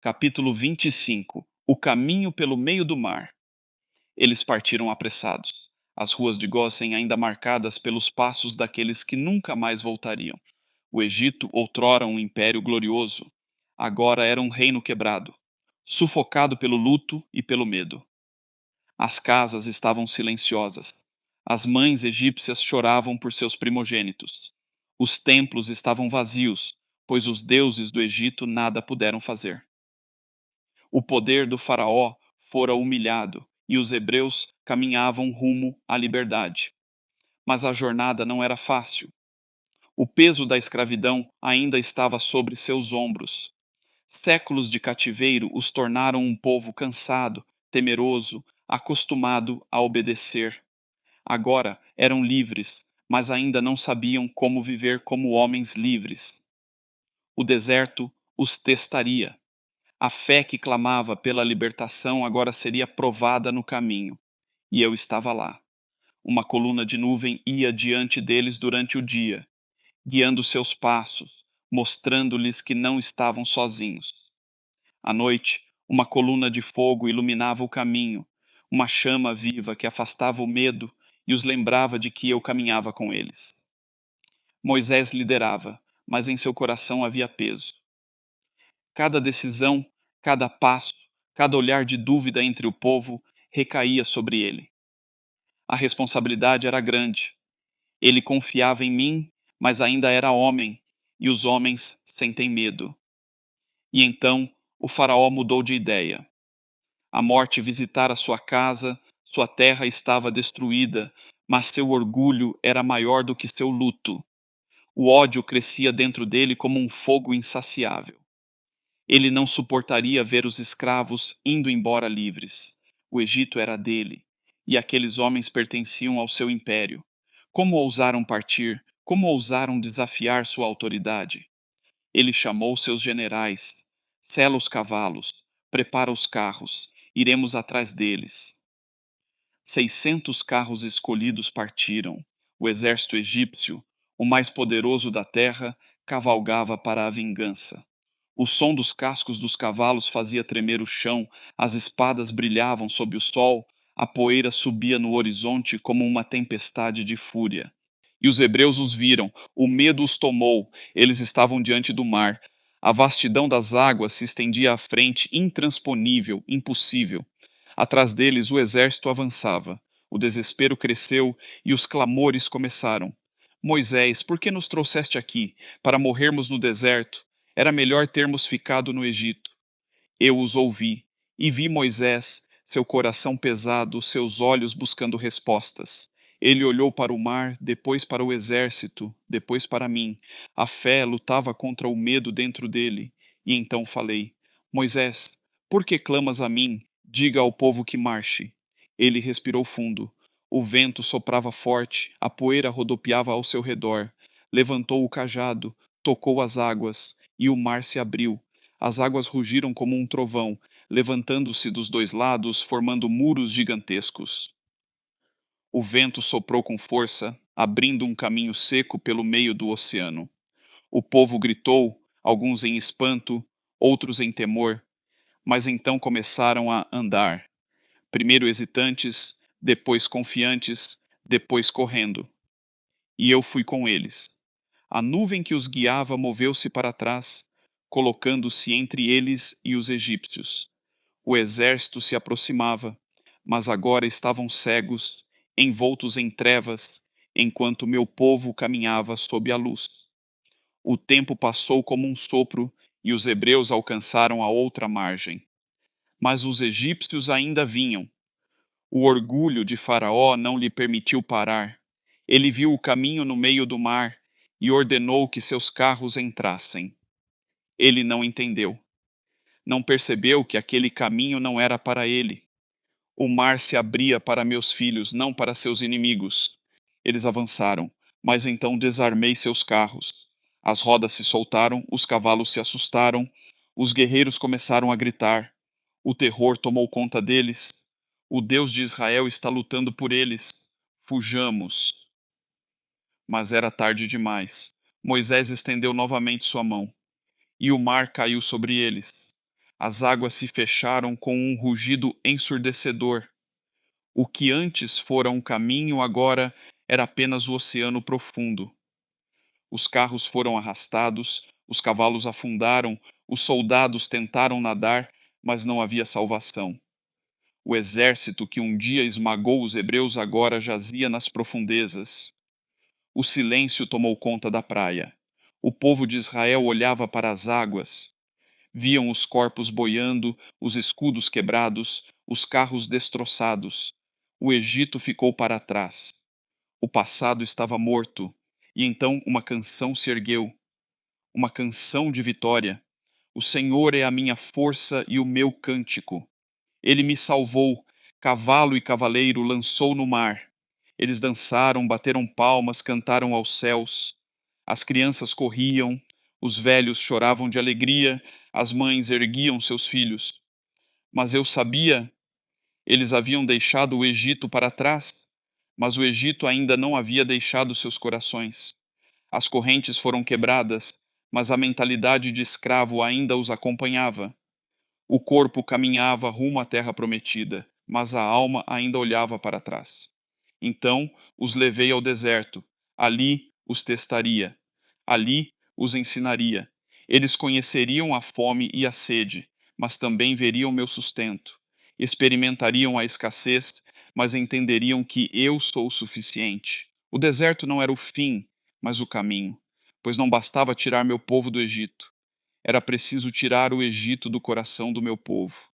Capítulo 25. O caminho pelo meio do mar. Eles partiram apressados, as ruas de Gósen ainda marcadas pelos passos daqueles que nunca mais voltariam. O Egito, outrora um império glorioso, agora era um reino quebrado, sufocado pelo luto e pelo medo. As casas estavam silenciosas. As mães egípcias choravam por seus primogênitos. Os templos estavam vazios, pois os deuses do Egito nada puderam fazer. O poder do faraó fora humilhado e os hebreus caminhavam rumo à liberdade. Mas a jornada não era fácil. O peso da escravidão ainda estava sobre seus ombros. Séculos de cativeiro os tornaram um povo cansado, temeroso, acostumado a obedecer. Agora eram livres, mas ainda não sabiam como viver como homens livres. O deserto os testaria. A fé que clamava pela libertação agora seria provada no caminho. E eu estava lá. Uma coluna de nuvem ia diante deles durante o dia, guiando seus passos, mostrando-lhes que não estavam sozinhos. À noite, uma coluna de fogo iluminava o caminho, uma chama viva que afastava o medo e os lembrava de que eu caminhava com eles. Moisés liderava, mas em seu coração havia peso. Cada decisão, cada passo, cada olhar de dúvida entre o povo recaía sobre ele. A responsabilidade era grande. Ele confiava em mim, mas ainda era homem, e os homens sentem medo. E então o faraó mudou de ideia. A morte visitara sua casa, sua terra estava destruída, mas seu orgulho era maior do que seu luto. O ódio crescia dentro dele como um fogo insaciável. Ele não suportaria ver os escravos indo embora livres. O Egito era dele, e aqueles homens pertenciam ao seu império. Como ousaram partir? Como ousaram desafiar sua autoridade? Ele chamou seus generais. Sela os cavalos, prepara os carros, iremos atrás deles. 600 carros escolhidos partiram. O exército egípcio, o mais poderoso da terra, cavalgava para a vingança. O som dos cascos dos cavalos fazia tremer o chão, as espadas brilhavam sob o sol, a poeira subia no horizonte como uma tempestade de fúria. E os hebreus os viram, o medo os tomou, eles estavam diante do mar. A vastidão das águas se estendia à frente, intransponível, impossível. Atrás deles o exército avançava. O desespero cresceu e os clamores começaram. Moisés, por que nos trouxeste aqui? Para morrermos no deserto? Era melhor termos ficado no Egito. Eu os ouvi, e vi Moisés, seu coração pesado, seus olhos buscando respostas. Ele olhou para o mar, depois para o exército, depois para mim. A fé lutava contra o medo dentro dele. E então falei: Moisés, por que clamas a mim? Diga ao povo que marche. Ele respirou fundo. O vento soprava forte, a poeira rodopiava ao seu redor. Levantou o cajado, tocou as águas, e o mar se abriu. As águas rugiram como um trovão, levantando-se dos dois lados, formando muros gigantescos. O vento soprou com força, abrindo um caminho seco pelo meio do oceano. O povo gritou, alguns em espanto, outros em temor, mas então começaram a andar. Primeiro hesitantes, depois confiantes, depois correndo. E eu fui com eles. A nuvem que os guiava moveu-se para trás, colocando-se entre eles e os egípcios. O exército se aproximava, mas agora estavam cegos, envoltos em trevas, enquanto meu povo caminhava sob a luz. O tempo passou como um sopro e os hebreus alcançaram a outra margem. Mas os egípcios ainda vinham. O orgulho de Faraó não lhe permitiu parar. Ele viu o caminho no meio do mar e ordenou que seus carros entrassem. Ele não entendeu. Não percebeu que aquele caminho não era para ele. O mar se abria para meus filhos, não para seus inimigos. Eles avançaram, mas então desarmei seus carros. As rodas se soltaram, os cavalos se assustaram, os guerreiros começaram a gritar. O terror tomou conta deles. O Deus de Israel está lutando por eles. Fujamos. Mas era tarde demais. Moisés estendeu novamente sua mão, e o mar caiu sobre eles. As águas se fecharam com um rugido ensurdecedor. O que antes fora um caminho agora era apenas o oceano profundo. Os carros foram arrastados, os cavalos afundaram, os soldados tentaram nadar, mas não havia salvação. O exército que um dia esmagou os hebreus agora jazia nas profundezas. O silêncio tomou conta da praia. O povo de Israel olhava para as águas. Viam os corpos boiando, os escudos quebrados, os carros destroçados. O Egito ficou para trás. O passado estava morto. E então uma canção se ergueu, uma canção de vitória. O Senhor é a minha força e o meu cântico. Ele me salvou, cavalo e cavaleiro lançou no mar. Eles dançaram, bateram palmas, cantaram aos céus. As crianças corriam, os velhos choravam de alegria, as mães erguiam seus filhos. Mas eu sabia, eles haviam deixado o Egito para trás, mas o Egito ainda não havia deixado seus corações. As correntes foram quebradas, mas a mentalidade de escravo ainda os acompanhava. O corpo caminhava rumo à terra prometida, mas a alma ainda olhava para trás. Então os levei ao deserto. Ali os testaria. Ali os ensinaria. Eles conheceriam a fome e a sede, mas também veriam meu sustento. Experimentariam a escassez, mas entenderiam que eu sou o suficiente. O deserto não era o fim, mas o caminho, pois não bastava tirar meu povo do Egito. Era preciso tirar o Egito do coração do meu povo.